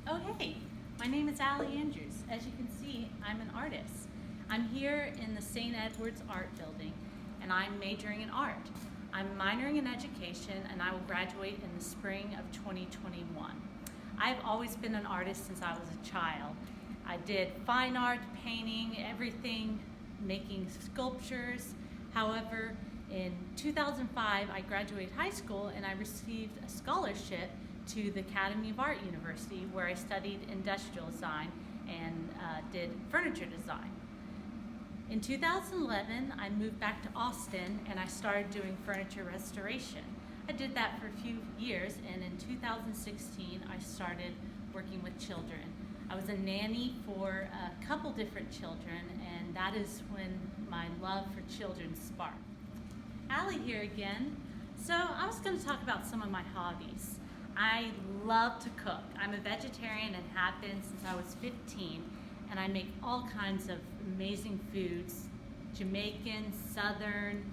Oh hey, my name is Allie Andrews. As you can see, I'm an artist. I'm here in the St. Edward's Art Building and I'm majoring in art. I'm minoring in education and I will graduate in the spring of 2021. I've always been an artist since I was a child. I did fine art, painting, everything, making sculptures. However, in 2005, I graduated high school and I received a scholarship to the Academy of Art University, where I studied industrial design and did furniture design. In 2011, I moved back to Austin and I started doing furniture restoration. I did that for a few years, and in 2016, I started working with children. I was a nanny for a couple different children, and that is when my love for children sparked. Allie here again. So I was going to talk about some of my hobbies. I love to cook. I'm a vegetarian and have been since I was 15, and I make all kinds of amazing foods, Jamaican, Southern,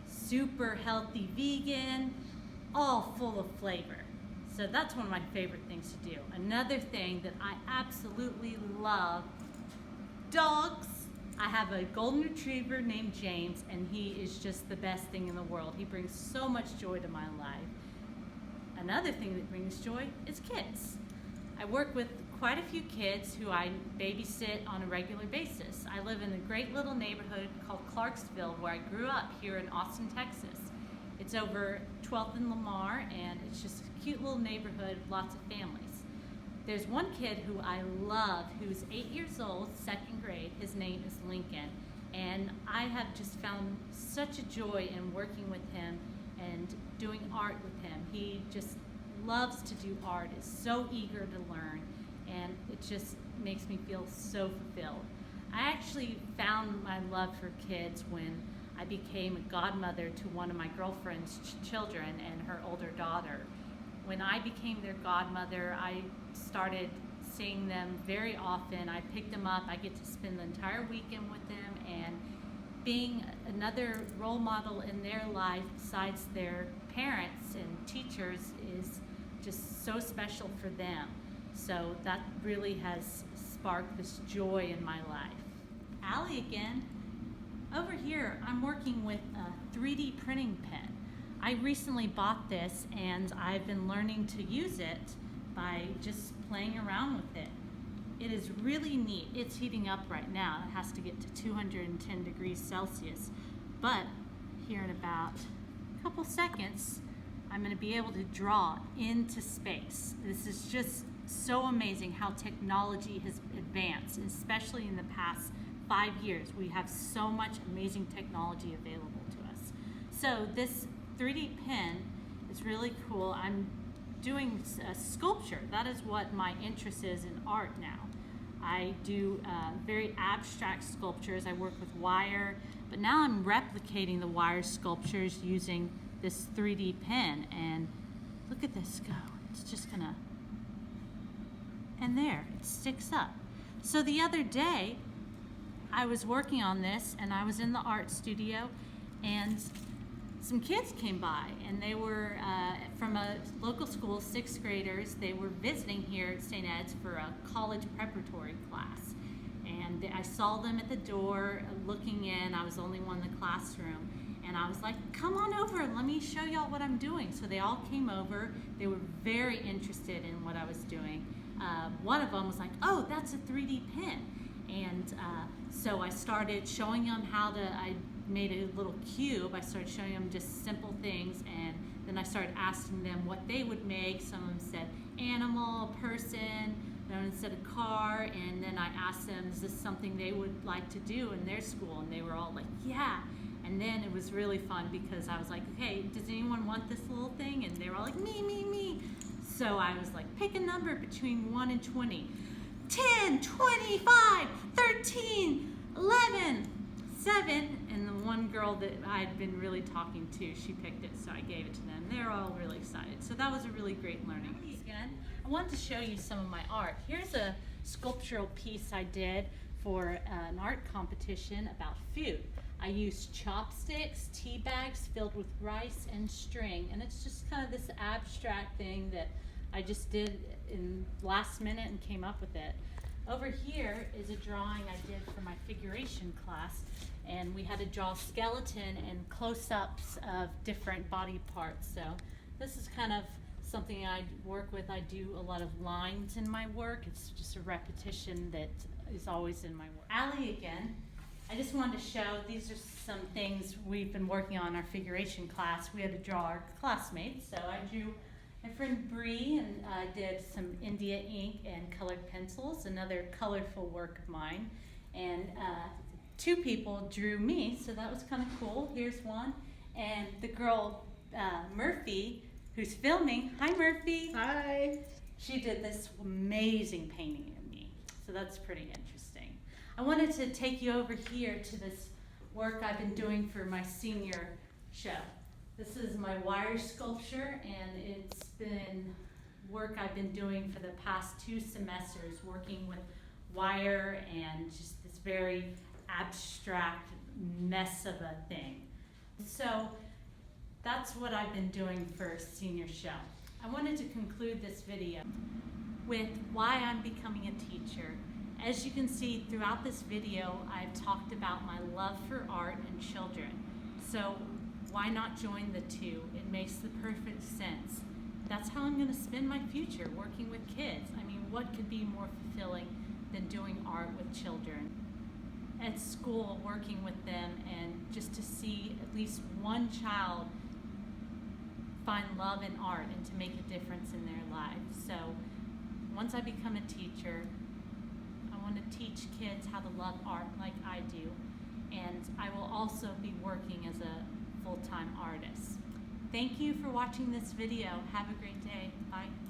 super healthy vegan, all full of flavor. So that's one of my favorite things to do. Another thing that I absolutely love, dogs. I have a golden retriever named James, and he is just the best thing in the world. He brings so much joy to my life. Another thing that brings joy is kids. I work with quite a few kids who I babysit on a regular basis. I live in a great little neighborhood called Clarksville, where I grew up here in Austin, Texas. It's over 12th and Lamar, and it's just a cute little neighborhood, lots of families. There's one kid who I love, who's 8 years old, second grade. His name is Lincoln, and I have just found such a joy in working with him and doing art with him. He just loves to do art, is so eager to learn, and it just makes me feel so fulfilled. I actually found my love for kids when I became a godmother to one of my girlfriend's children and her older daughter. When I became their godmother, I started seeing them very often. I picked them up. I get to spend the entire weekend with them, and being another role model in their life besides their parents and teachers is just so special for them. So that really has sparked this joy in my life. Allie again. Over here, I'm working with a 3D printing pen. I recently bought this and I've been learning to use it by just playing around with it. It is really neat. It's heating up right now. It has to get to 210 degrees Celsius. But here in about a couple seconds, I'm going to be able to draw into space. This is just so amazing how technology has advanced, especially in the past 5 years. We have so much amazing technology available to us. So this 3D pen is really cool. I'm doing a sculpture. That is what my interest is in art now. I do very abstract sculptures. I work with wire, but now I'm replicating the wire sculptures using this 3D pen, and look at this go. It's just gonna, and there, it sticks up. So the other day, I was working on this and I was in the art studio, and some kids came by, and they were from a local school, 6th graders. They were visiting here at St. Ed's for a college preparatory class. And I saw them at the door looking in. I was the only one in the classroom. And I was like, come on over and let me show y'all what I'm doing. So they all came over. They were very interested in what I was doing. One of them was like, oh, that's a 3D pen. And so I started showing them how to, I made a little cube. I started showing them just simple things, and then I started asking them what they would make. Some of them said animal, person, then said a car, and then I asked them, is this something they would like to do in their school? And they were all like, yeah. And then it was really fun because I was like, okay, does anyone want this little thing? And they were all like, me, me, me. So I was like, pick a number between 1 and 20. 10, 25, 13, 11, 7, and the one girl that I'd been really talking to, she picked it, so I gave it to them. They're all really excited. So that was a really great learning. Again, I wanted to show you some of my art. Here's a sculptural piece I did for an art competition about food. I used chopsticks, tea bags filled with rice and string, and it's just kind of this abstract thing that I just did in last minute and came up with it. Over here is a drawing I did for my figuration class, and we had to draw a skeleton and close-ups of different body parts. So this is kind of something I work with. I do a lot of lines in my work. It's just a repetition that is always in my work. Allie again. I just wanted to show, these are some things we've been working on in our figuration class. We had to draw our classmates. So I drew my friend Bree, and I did some India ink and colored pencils, another colorful work of mine. And two people drew me, so that was kind of cool. Here's one. And the girl, Murphy, who's filming. Hi, Murphy. Hi. She did this amazing painting of me, so that's pretty interesting. I wanted to take you over here to this work I've been doing for my senior show. This is my wire sculpture, and it's been work I've been doing for the past 2 semesters, working with wire and just this very abstract mess of a thing. So that's what I've been doing for senior show. I wanted to conclude this video with why I'm becoming a teacher. As you can see throughout this video, I've talked about my love for art and children. So why not join the two? It makes the perfect sense. That's how I'm going to spend my future, working with kids. I mean, what could be more fulfilling than doing art with children? At school, working with them, and just to see at least one child find love in art and to make a difference in their lives. So once I become a teacher, I want to teach kids how to love art like I do, and I will also be working as a full-time artist. Thank you for watching this video. Have a great day. Bye.